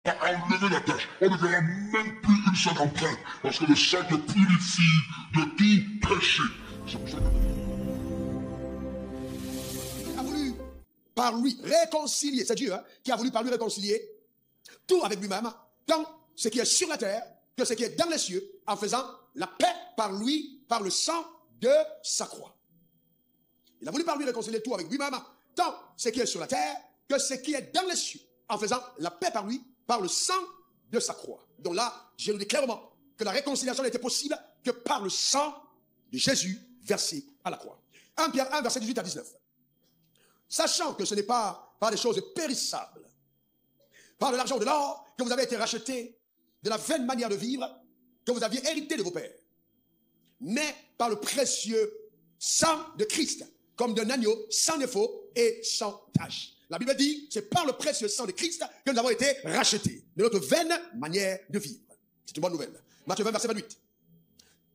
a enlevé la tâche. On ne verra même plus une seule empreinte. Parce que le sang te purifie de tout péché. C'est pour ça que... Il a voulu par lui réconcilier, c'est Dieu qui a voulu par lui réconcilier tout avec lui-même, tant ce qui est sur la terre que ce qui est dans les cieux, en faisant la paix par lui, par le sang de sa croix. Il a voulu par lui réconcilier tout avec lui-même, tant ce qui est sur la terre que ce qui est dans les cieux, en faisant la paix par lui, par le sang de sa croix. Donc là, je nous dis clairement que la réconciliation n'était possible que par le sang de Jésus versé à la croix. 1 Pierre 1, verset 18 à 19. Sachant que ce n'est pas par des choses périssables, par de l'argent ou de l'or, que vous avez été rachetés de la vaine manière de vivre que vous aviez hérité de vos pères, mais par le précieux sang de Christ, comme d'un agneau sans défaut et sans tache. La Bible dit, c'est par le précieux sang de Christ que nous avons été rachetés de notre vaine manière de vivre. C'est une bonne nouvelle. Matthieu 20, verset 28.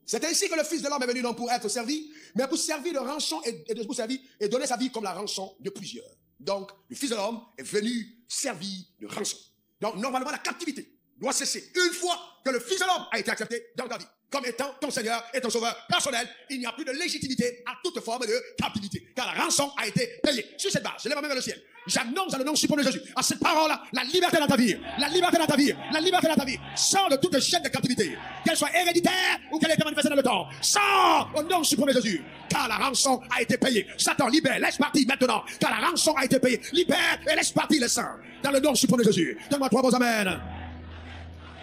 C'est ainsi que le Fils de l'homme est venu non pour être servi, mais pour servir de rançon et donner sa vie comme la rançon de plusieurs. Donc, le Fils de l'homme est venu servir de rançon. Donc, normalement, la captivité doit cesser une fois que le Fils de l'homme a été accepté dans ta vie comme étant ton Seigneur et ton Sauveur personnel. Il n'y a plus de légitimité à toute forme de captivité, car la rançon a été payée. Sur cette base, je lève ma main vers le ciel. J'annonce dans le nom suprême de Jésus, à cette parole-là, la liberté dans ta vie, la liberté dans ta vie, la liberté dans ta vie. Sors de toute chaîne de captivité, qu'elle soit héréditaire ou qu'elle ait été manifestée dans le temps. Sors au nom suprême de Jésus, car la rançon a été payée. Satan, libère, laisse partir maintenant, car la rançon a été payée. Libère et laisse partir les saints, dans le nom suprême de Jésus. Donne-moi 3 bons amen.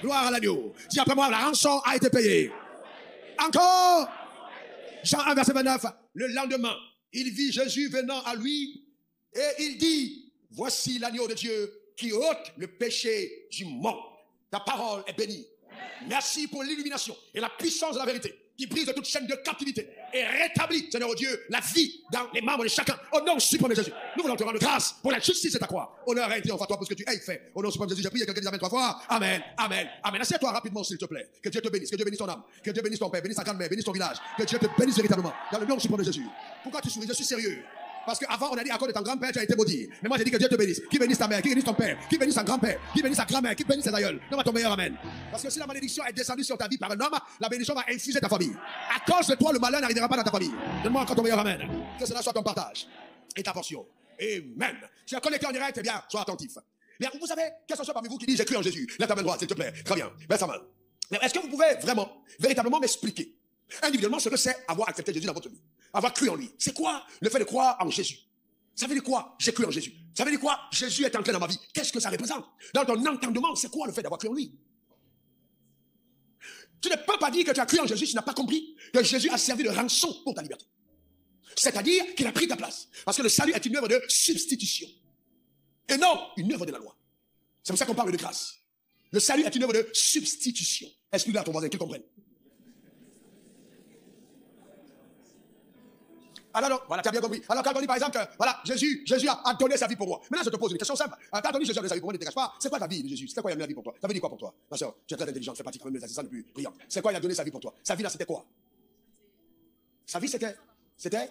Gloire à l'agneau. Dis après moi, la rançon a été payée. Encore. Jean 1, verset 29. Le lendemain, il vit Jésus venant à lui et il dit, voici l'agneau de Dieu qui ôte le péché du monde. Ta parole est bénie. Merci pour l'illumination et la puissance de la vérité qui brise toute chaîne de captivité et rétablit, Seigneur Dieu, la vie dans les membres de chacun. Au nom suprême de Jésus, nous voulons te rendre grâce pour la justice de ta croix. Honneur et triomphe à toi pour ce que tu as fait. Au nom suprême de Jésus, j'ai prié, quelqu'un dit amen 3 fois. Amen, amen, amen. Assieds-toi rapidement, s'il te plaît. Que Dieu te bénisse, que Dieu bénisse ton âme, que Dieu bénisse ton père, bénisse ta grand-mère, bénisse ton village. Que Dieu te bénisse véritablement. Dans le nom suprême de Jésus. Pourquoi tu souris? Je suis sérieux. Parce qu'avant, on a dit à cause de ton grand-père, tu as été maudit. Mais moi, j'ai dit que Dieu te bénisse. Qui bénisse ta mère, qui bénisse ton père, qui bénisse ton grand-père, qui bénisse ta grand-mère, qui bénisse tes aïeuls. Donne-moi ton meilleur amen. Parce que si la malédiction est descendue sur ta vie par un homme, la bénédiction va infuser ta famille. À cause de toi, le malheur n'arrivera pas dans ta famille. Donne-moi encore ton meilleur amen. Que cela soit ton partage et ta portion. Amen. Si tu es connecté en direct, eh bien, sois attentif. Bien, vous savez, que ce soit parmi vous qui dit j'ai cru en Jésus. Lève ta main droite, s'il te plaît. Très bien. Baisse ta main. Est-ce que vous pouvez vraiment, véritablement m'expliquer individuellement ce que c'est avoir accepté Jésus dans votre vie? Avoir cru en lui. C'est quoi le fait de croire en Jésus? Ça veut dire quoi? J'ai cru en Jésus. Ça veut dire quoi? Jésus est entré dans ma vie. Qu'est-ce que ça représente? Dans ton entendement, c'est quoi le fait d'avoir cru en lui? Tu ne peux pas dire que tu as cru en Jésus si tu n'as pas compris que Jésus a servi de rançon pour ta liberté. C'est-à-dire qu'il a pris ta place. Parce que le salut est une œuvre de substitution. Et non une œuvre de la loi. C'est pour ça qu'on parle de grâce. Le salut est une œuvre de substitution. Explique-le à ton voisin qu'il comprenne. Alors, voilà, tu as bien compris. Alors, quand on dit par exemple que, voilà, Jésus a donné sa vie pour moi. Maintenant, je te pose une question simple. Quand on dit Jésus a donné sa vie pour moi, ne te cache pas. C'est quoi ta vie de Jésus? C'est quoi il a donné la vie pour toi? Ça veut dire quoi pour toi? Ma soeur, tu es très intelligente, fais partie quand même des assistants les plus brillants. C'est quoi il a donné sa vie pour toi? Sa vie là, c'était quoi? Sa vie, c'était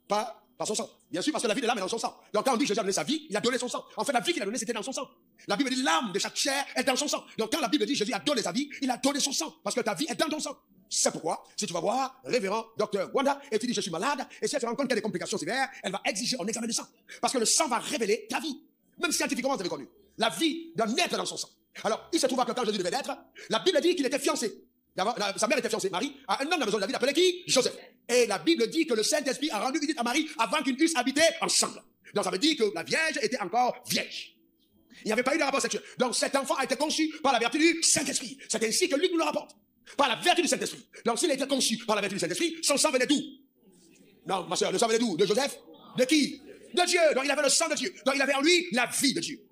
par son sang. Bien sûr, parce que la vie de l'âme est dans son sang. Donc, quand on dit Jésus a donné sa vie, il a donné son sang. En fait, la vie qu'il a donnée, c'était dans son sang. La Bible dit l'âme de chaque chair est dans son sang. Donc, quand la Bible dit Jésus a donné sa vie, il a donné son sang. Parce que ta vie est dans ton sang. C'est pourquoi, si tu vas voir révérend docteur Wanda et tu dis je suis malade, et si elle se rend compte qu'il y a des complications sévères, elle va exiger un examen de sang. Parce que le sang va révéler ta vie. Même scientifiquement, vous avez connu. La vie d'un être dans son sang. Alors, il se trouve que quand Jésus devait naître, la Bible dit qu'il était fiancé. Sa mère était fiancée, Marie, à un homme dans la maison de David appelé qui? Joseph. Et la Bible dit que le Saint-Esprit a rendu visite à Marie avant qu'ils eussent habité ensemble. Donc ça veut dire que la Vierge était encore vierge. Il n'y avait pas eu de rapport sexuel. Donc cet enfant a été conçu par la vertu du Saint-Esprit. C'est ainsi que lui nous le rapporte. Par la vertu du Saint-Esprit. Donc s'il a été conçu par la vertu du Saint-Esprit, son sang venait d'où? Non, ma soeur, le sang venait d'où? De Joseph? De qui? De Dieu. Donc il avait le sang de Dieu. Donc il avait en lui la vie de Dieu.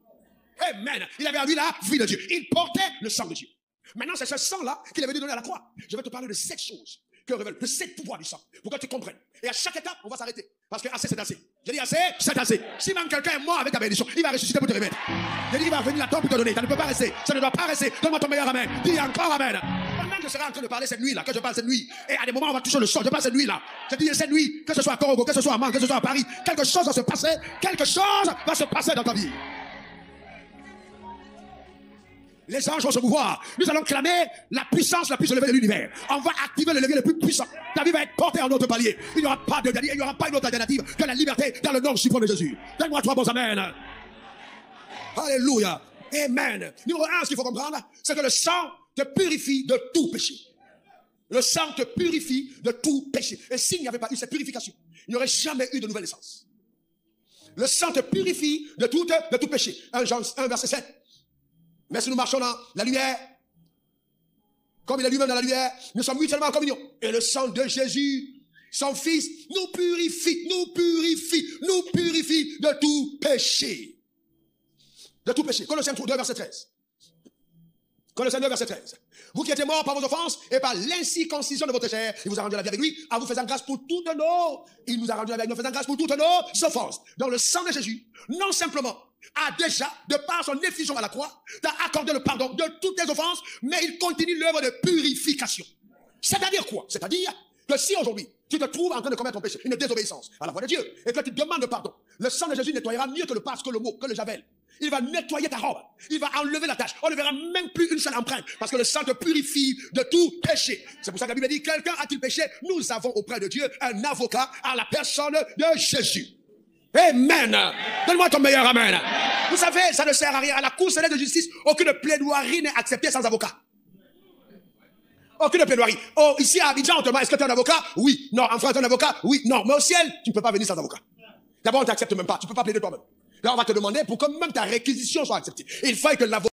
Amen. Il avait en lui la vie de Dieu. Il portait le sang de Dieu. Maintenant, c'est ce sang-là qu'il avait dû donner à la croix. Je vais te parler de 7 choses que révèle le 7 pouvoirs du sang. Pour que tu comprennes. Et à chaque étape, on va s'arrêter. Parce que assez, c'est assez. J'ai dit assez, c'est assez. Si même quelqu'un est mort avec ta bénédiction, il va ressusciter pour te remettre. J'ai dit, il va venir à toi pour te donner. Ça ne peut pas rester. Ça ne doit pas rester. Donne-moi ton meilleur amen. Dis encore amen. Pendant que je serai en train de parler cette nuit-là, que je parle cette nuit, et à des moments, on va toucher le sol. Je parle cette nuit-là. Je dis cette nuit, que ce soit à Corogo, que ce soit à Mans, que ce soit à Paris, quelque chose va se passer. Quelque chose va se passer dans ta vie. Les anges vont se mouvoir. Nous allons clamer la puissance la plus élevée de l'univers. On va activer le levier le plus puissant. Ta vie va être portée en autre palier. Il n'y aura pas de dernier, il n'y aura pas une autre alternative que la liberté dans le nom suprême de Jésus. Donne-moi 3 bons amen. Alléluia. Amen. Numéro 1, ce qu'il faut comprendre, c'est que le sang te purifie de tout péché. Le sang te purifie de tout péché. Et s'il n'y avait pas eu cette purification, il n'y aurait jamais eu de nouvelle naissance. Le sang te purifie de tout péché. 1 Jean 1, verset 7. Mais si nous marchons dans la lumière, comme il est lui-même dans la lumière, nous sommes mutuellement en communion. Et le sang de Jésus, son Fils, nous purifie de tout péché. De tout péché. Colossiens 2, verset 13. Colossiens 2, verset 13. Vous qui étiez morts par vos offenses et par l'incirconcision de votre chair, il vous a rendu la vie avec lui, en vous faisant grâce pour toutes nos... Il nous a rendu la vie avec nous, faisant grâce pour toutes nos offenses. Donc le sang de Jésus, non simplement, a déjà, de par son effusion à la croix, t'a accordé le pardon de toutes tes offenses, mais il continue l'œuvre de purification. C'est-à-dire quoi? C'est-à-dire que si aujourd'hui, tu te trouves en train de commettre un péché, une désobéissance à la voix de Dieu, et que tu demandes pardon, le sang de Jésus nettoyera mieux que le passe, que le mot, que le javel. Il va nettoyer ta robe. Il va enlever la tache. On ne verra même plus une seule empreinte. Parce que le sang te purifie de tout péché. C'est pour ça que la Bible dit, quelqu'un a-t-il péché? Nous avons auprès de Dieu un avocat à la personne de Jésus. Amen. Donne-moi ton meilleur amen. Vous savez, ça ne sert à rien. À la Cour céleste de justice, aucune plaidoirie n'est acceptée sans avocat. Aucune plaidoirie. Oh, ici à Abidjan, on te demande, est-ce que tu es un avocat? Oui. Non. En France, tu es un avocat? Oui. Non. Mais au ciel, tu ne peux pas venir sans avocat. D'abord, on ne t'accepte même pas. Tu ne peux pas plaider toi-même. Là, on va te demander pour que même ta réquisition soit acceptée. Il faut que l'avocat